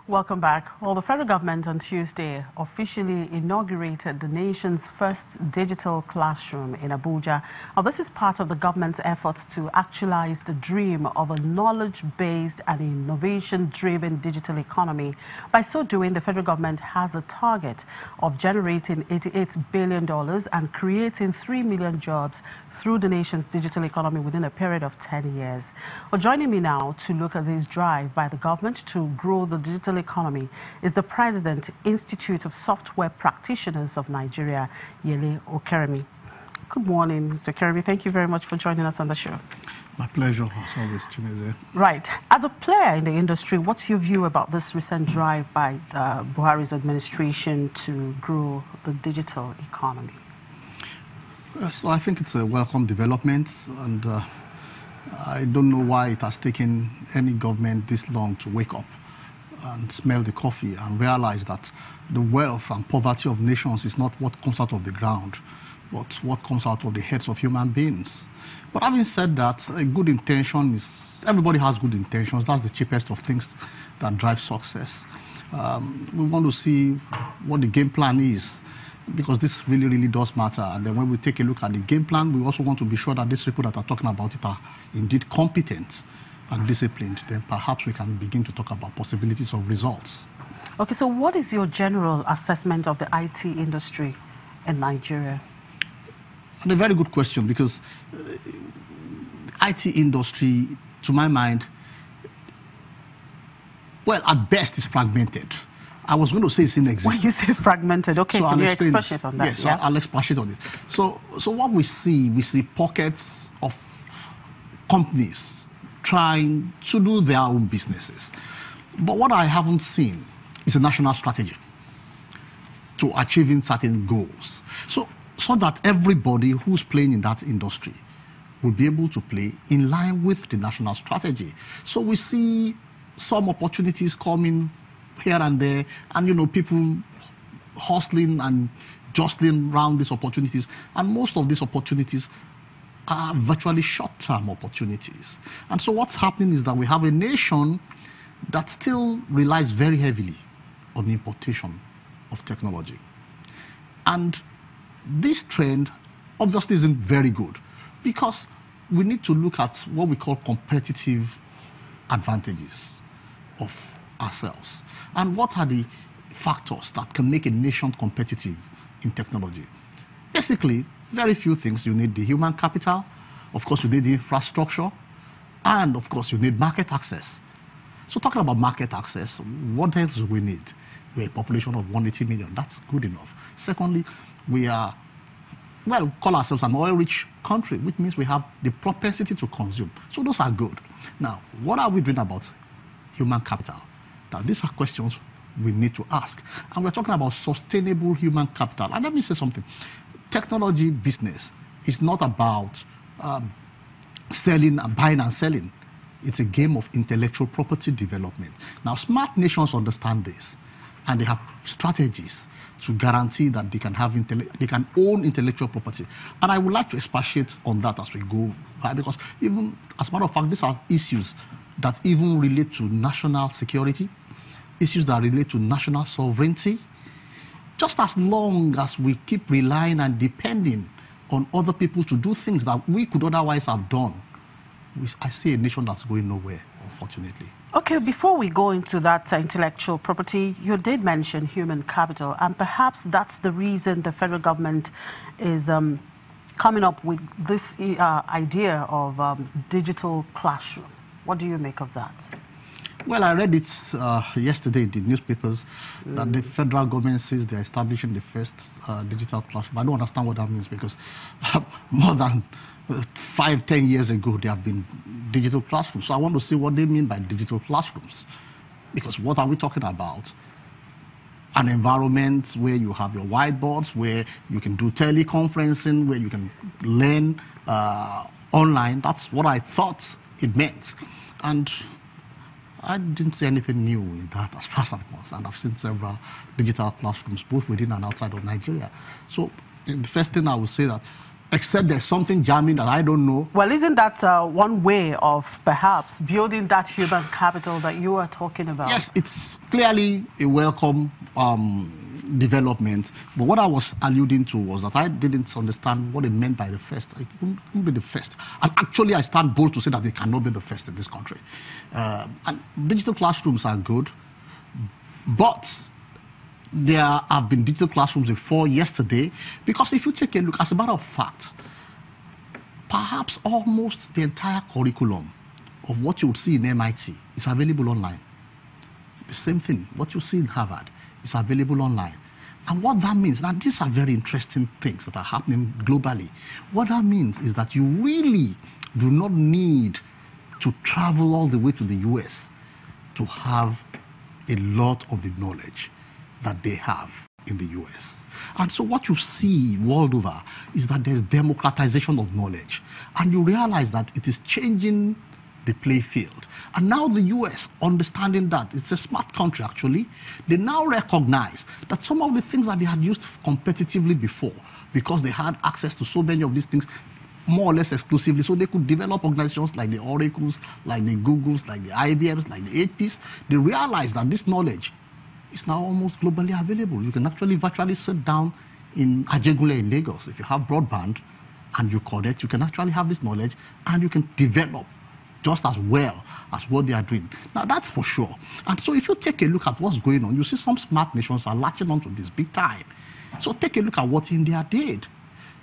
Welcome back. Well, the federal government on Tuesday officially inaugurated the nation's first digital classroom in Abuja. Now, this is part of the government's efforts to actualize the dream of a knowledge-based and innovation-driven digital economy. By so doing, the federal government has a target of generating $88 billion and creating 3 million jobs through the nation's digital economy within a period of 10 years. Well, joining me now to look at this drive by the government to grow the digital economy is the President, Institute of Software Practitioners of Nigeria, Yele Okeremi. Good morning, Mr. Okeremi. Thank you very much for joining us on the show. My pleasure, as always, Chineze. Right. As a player in the industry, what's your view about this recent drive by Buhari's administration to grow the digital economy? So I think it's a welcome development, and I don't know why it has taken any government this long to wake up and smell the coffee and realize that the wealth and poverty of nations is not what comes out of the ground, but what comes out of the heads of human beings. But having said that, a good intention is, everybody has good intentions. That's the cheapest of things that drive success. We want to see what the game plan is, because this really does matter. And then when we take a look at the game plan, we also want to be sure that these people that are talking about it are indeed competent and disciplined. Then perhaps we can begin to talk about possibilities of results. Okay, so what is your general assessment of the IT industry in Nigeria? And a very good question, because IT industry, to my mind, well, at best is fragmented. I was going to say it's inexistent. When you say fragmented, okay, so can you expatiate on that? Yes, yeah? I'll expatiate on it. So what we see pockets of companies trying to do their own businesses. But what I haven't seen is a national strategy to achieving certain goals. So that everybody who's playing in that industry will be able to play in line with the national strategy. So we see some opportunities coming here and there, and people hustling and jostling around these opportunities, and most of these opportunities are virtually short-term opportunities. And so what's happening is that we have a nation that still relies very heavily on the importation of technology. And this trend obviously isn't very good, because we need to look at what we call competitive advantages of ourselves. And what are the factors that can make a nation competitive in technology? Basically, very few things. You need the human capital, of course you need the infrastructure, and of course you need market access. So talking about market access, what else do we need? We're a population of 180 million, that's good enough. Secondly, we are, well, call ourselves an oil-rich country, which means we have the propensity to consume. So those are good. Now, what are we doing about human capital? Now, these are questions we need to ask. And we're talking about sustainable human capital. And let me say something. Technology business is not about selling and buying and selling. It's a game of intellectual property development. Now, smart nations understand this, and they have strategies to guarantee that they can have they can own intellectual property. And I would like to expatiate on that as we go by, because even, as a matter of fact, these are issues that even relate to national security, issues that relate to national sovereignty. Just as long as we keep relying and depending on other people to do things that we could otherwise have done, I see a nation that's going nowhere, unfortunately. Okay, before we go into that intellectual property, you did mention human capital, and perhaps that's the reason the federal government is coming up with this idea of digital classroom. What do you make of that? Well, I read it yesterday in the newspapers that the federal government says they're establishing the first digital classroom. I don't understand what that means, because more than 5-10 years ago, there have been digital classrooms. So I want to see what they mean by digital classrooms. Because what are we talking about? An environment where you have your whiteboards, where you can do teleconferencing, where you can learn online. That's what I thought it meant. And I didn't see anything new in that as far as I'm concerned. I've seen several digital classrooms, both within and outside of Nigeria. So the first thing I would say that except there's something jamming that I don't know. Well, isn't that one way of perhaps building that human capital that you are talking about? Yes, it's clearly a welcome development. But what I was alluding to was that I didn't understand what it meant by the first. It couldn't be the first. And actually, I stand bold to say that they cannot be the first in this country. And digital classrooms are good, but there have been digital classrooms before yesterday, because if you take a look, as a matter of fact, perhaps almost the entire curriculum of what you would see in MIT is available online. The same thing, what you see in Harvard is available online. And what that means, now these are very interesting things that are happening globally. What that means is that you really do not need to travel all the way to the US to have a lot of the knowledge that they have in the US. And so what you see world over is that there's democratization of knowledge. And you realize that it is changing the play field. And now the US, understanding that, it's a smart country actually, they now recognize that some of the things that they had used competitively before, because they had access to so many of these things more or less exclusively, so they could develop organizations like the Oracles, like the Googles, like the IBMs, like the HPs. They realize that this knowledge is now almost globally available. You can actually virtually sit down in Ajegule in Lagos. If you have broadband and you connect, you can actually have this knowledge and you can develop just as well as what they are doing. Now, that's for sure. And so if you take a look at what's going on, you see some smart nations are latching onto this big time. So take a look at what India did.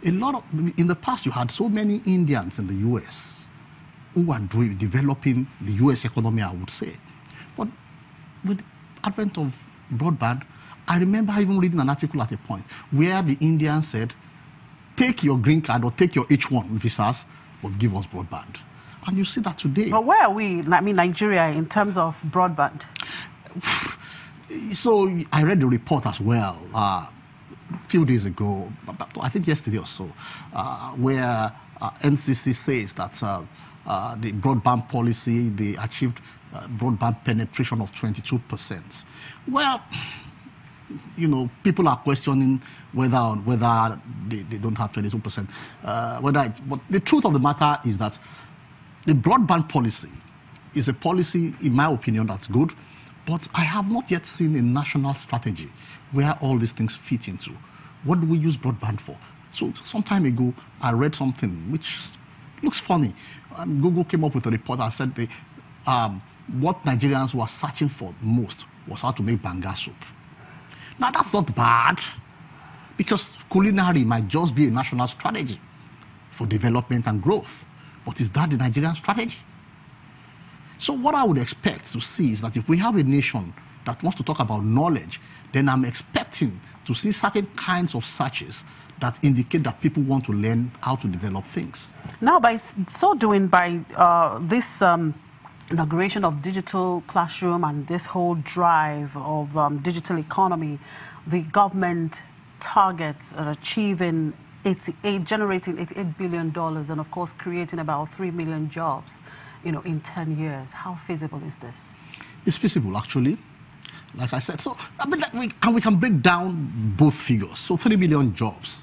In the past, you had so many Indians in the US who are developing the US economy, I would say. But with the advent of broadband, I remember even reading an article at a point where the Indians said, take your green card or take your H1 visas, but give us broadband. And you see that today. But where are we, I mean, Nigeria, in terms of broadband? So I read the report as well a few days ago, I think yesterday or so, where NCC says that the broadband policy, they achieved broadband penetration of 22%. Well, you know, people are questioning whether they don't have 22%. But the truth of the matter is that the broadband policy is a policy, in my opinion, that's good, but I have not yet seen a national strategy where all these things fit into. What do we use broadband for? So some time ago, I read something which looks funny. Google came up with a report that said what Nigerians were searching for most was how to make banga soup. Now, that's not bad, because culinary might just be a national strategy for development and growth. But is that the Nigerian strategy? So what I would expect to see is that if we have a nation that wants to talk about knowledge, then I'm expecting to see certain kinds of searches that indicate that people want to learn how to develop things. Now, by so doing, by this inauguration of digital classroom and this whole drive of digital economy, the government targets achieving generating $88 billion and, of course, creating about 3 million jobs, you know, in 10 years. How feasible is this? It's feasible, actually. Like I said, so I mean, we can break down both figures. So 3 million jobs.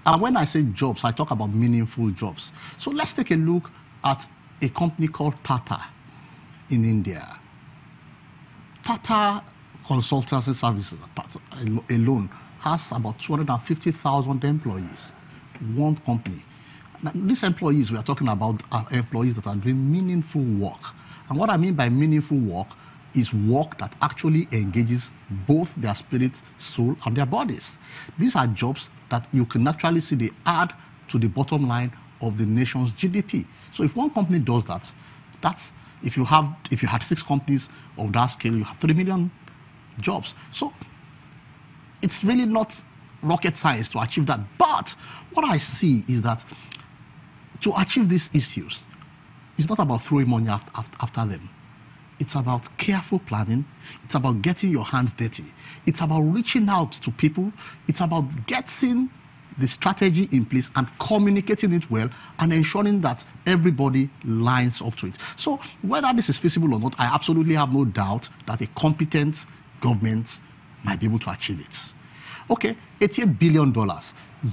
And when I say jobs, I talk about meaningful jobs. So let's take a look at a company called Tata in India. Tata Consultancy Services alone has about 250,000 employees, one company. Now, these employees, we are talking about, are employees that are doing meaningful work. And what I mean by meaningful work is work that actually engages both their spirit, soul, and their bodies. These are jobs that you can actually see they add to the bottom line of the nation's GDP. So if one company does that, that's if you had 6 companies of that scale, you have 3 million jobs. So it's really not rocket science to achieve that. But what I see is that to achieve these issues, it's not about throwing money after them. It's about careful planning. It's about getting your hands dirty. It's about reaching out to people. It's about getting the strategy in place and communicating it well and ensuring that everybody lines up to it. So whether this is feasible or not, I absolutely have no doubt that a competent government might be able to achieve it. Okay, $88 billion.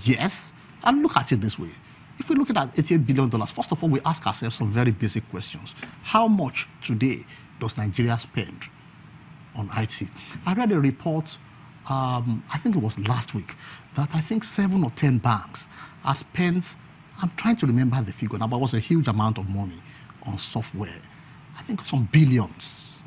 Yes, And look at it this way. If we look at $88 billion, first of all, we ask ourselves some very basic questions. How much today does Nigeria spend on IT? I read a report, I think it was last week, that I think 7 or 10 banks have spent, I'm trying to remember the figure now, but it was a huge amount of money on software. I think some billions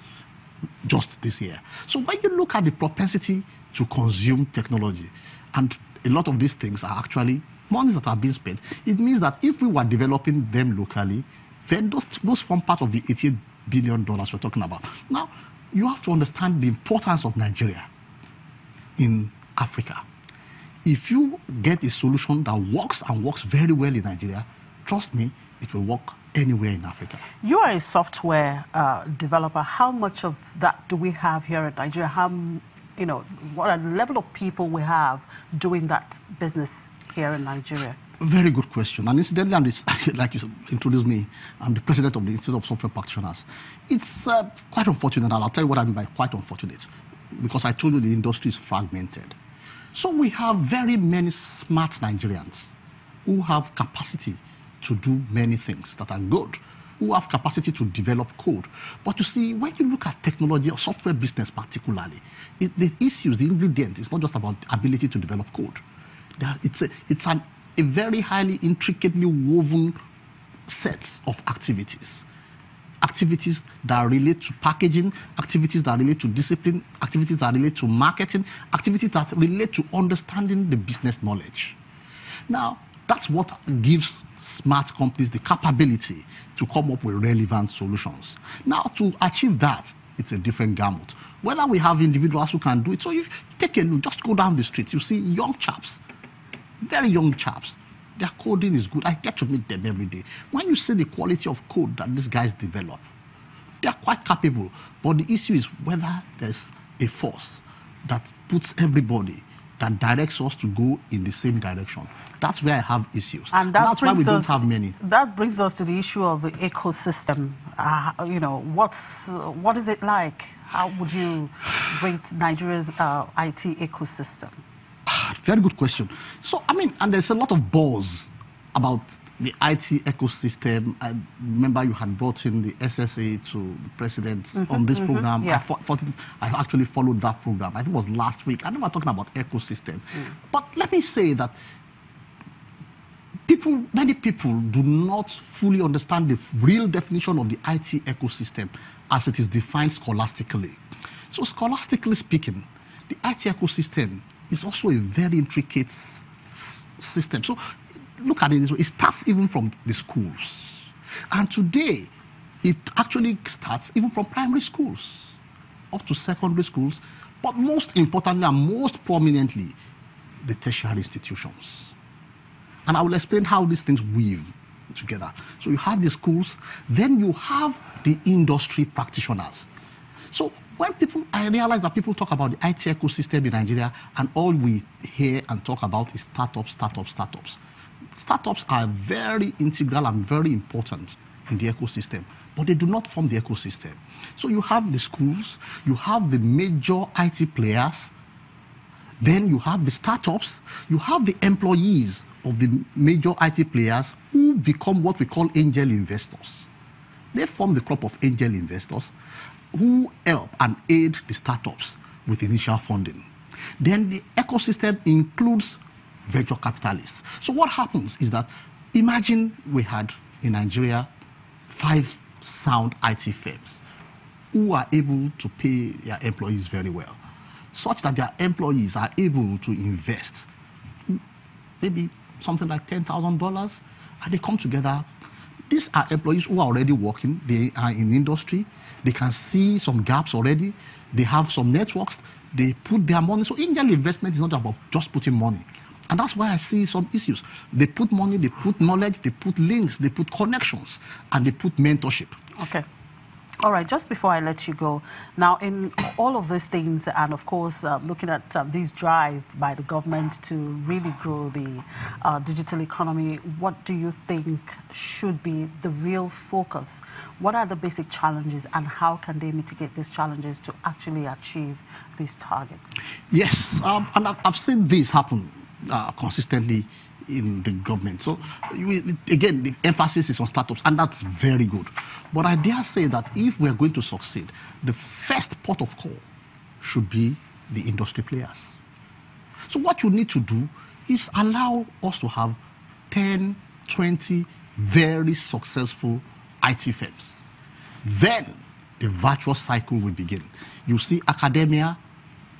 just this year. So when you look at the propensity to consume technology, and a lot of these things are actually monies that are being spent, it means that if we were developing them locally, then those form part of the $88 billion we're talking about. Now, you have to understand the importance of Nigeria in Africa. If you get a solution that works and works very well in Nigeria, trust me, it will work anywhere in Africa. You are a software developer. How much of that do we have here in Nigeria? What are the level of people we have doing that business here in Nigeria? Very good question. And incidentally, like you introduced me, I'm the president of the Institute of Software Practitioners. It's quite unfortunate, and I'll tell you what I mean by quite unfortunate, because I told you the industry is fragmented. So we have very many smart Nigerians who have capacity to do many things that are good, who have capacity to develop code. But you see, when you look at technology or software business particularly, the issues, the ingredients, it's not just about ability to develop code. It's a very highly intricately woven set of activities. Activities that relate to packaging, activities that relate to discipline, activities that relate to marketing, activities that relate to understanding the business knowledge. Now, that's what gives smart companies the capability to come up with relevant solutions. Now, to achieve that, it's a different gamut. Whether we have individuals who can do it, so if you take a look, just go down the street, you see young chaps, very young chaps. Their coding is good. I get to meet them every day. When you see the quality of code that these guys develop, they are quite capable. But the issue is whether there's a force that puts everybody, that directs us to go in the same direction. That's where I have issues. And that's why we don't have many. That brings us to the issue of the ecosystem. What is it like? How would you rate Nigeria's IT ecosystem? Very good question. So, and there's a lot of buzz about the IT ecosystem. I remember you had brought in the SSA to the president on this program. Yeah. I actually followed that program. I think it was last week. I know we're talking about ecosystem. But let me say that many people do not fully understand the real definition of the IT ecosystem as it is defined scholastically. So scholastically speaking, the IT ecosystem is also a very intricate system. So look at it this way. It starts even from the schools. And today, it actually starts even from primary schools up to secondary schools, but most importantly and most prominently, the tertiary institutions. And I will explain how these things weave together. So you have the schools, then you have the industry practitioners. So I realize that people talk about the IT ecosystem in Nigeria, and all we hear and talk about is startups. Startups are very integral and very important in the ecosystem, but they do not form the ecosystem. So you have the schools, you have the major IT players, then you have the startups, you have the employees of the major IT players who become what we call angel investors. They form the crop of angel investors who help and aid the startups with initial funding. Then the ecosystem includes venture capitalists. So what happens is that, imagine we had in Nigeria 5 sound IT firms who are able to pay their employees very well, such that their employees are able to invest maybe something like $10,000, and they come together. These are employees who are already working. They are in industry. They can see some gaps already. They have some networks. They put their money. So angel investment is not about just putting money. And that's why I see some issues. They put money, they put knowledge, they put links, they put connections, and they put mentorship. Okay. All right, just before I let you go, now in all of these things, and of course looking at this drive by the government to really grow the digital economy, what do you think should be the real focus? What are the basic challenges, and how can they mitigate these challenges to actually achieve these targets? Yes, and I've seen this happen consistently in the government. So again, the emphasis is on startups, and that's very good. But I dare say that if we are going to succeed, the first port of call should be the industry players. So what you need to do is allow us to have 10, 20 very successful IT firms. Then the virtuous cycle will begin. You see academia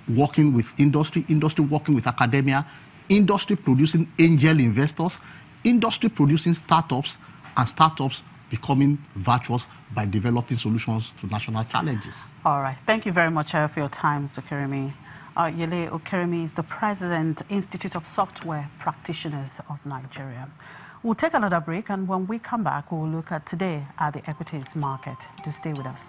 working with industry, industry working with academia, industry producing angel investors, industry producing startups, and startups becoming virtuous by developing solutions to national challenges. All right. Thank you very much for your time, Mr. Kerimi. Yele Okeremi is the President, Institute of Software Practitioners of Nigeria. We'll take another break, and when we come back, we'll look at today at the equities market. Do stay with us.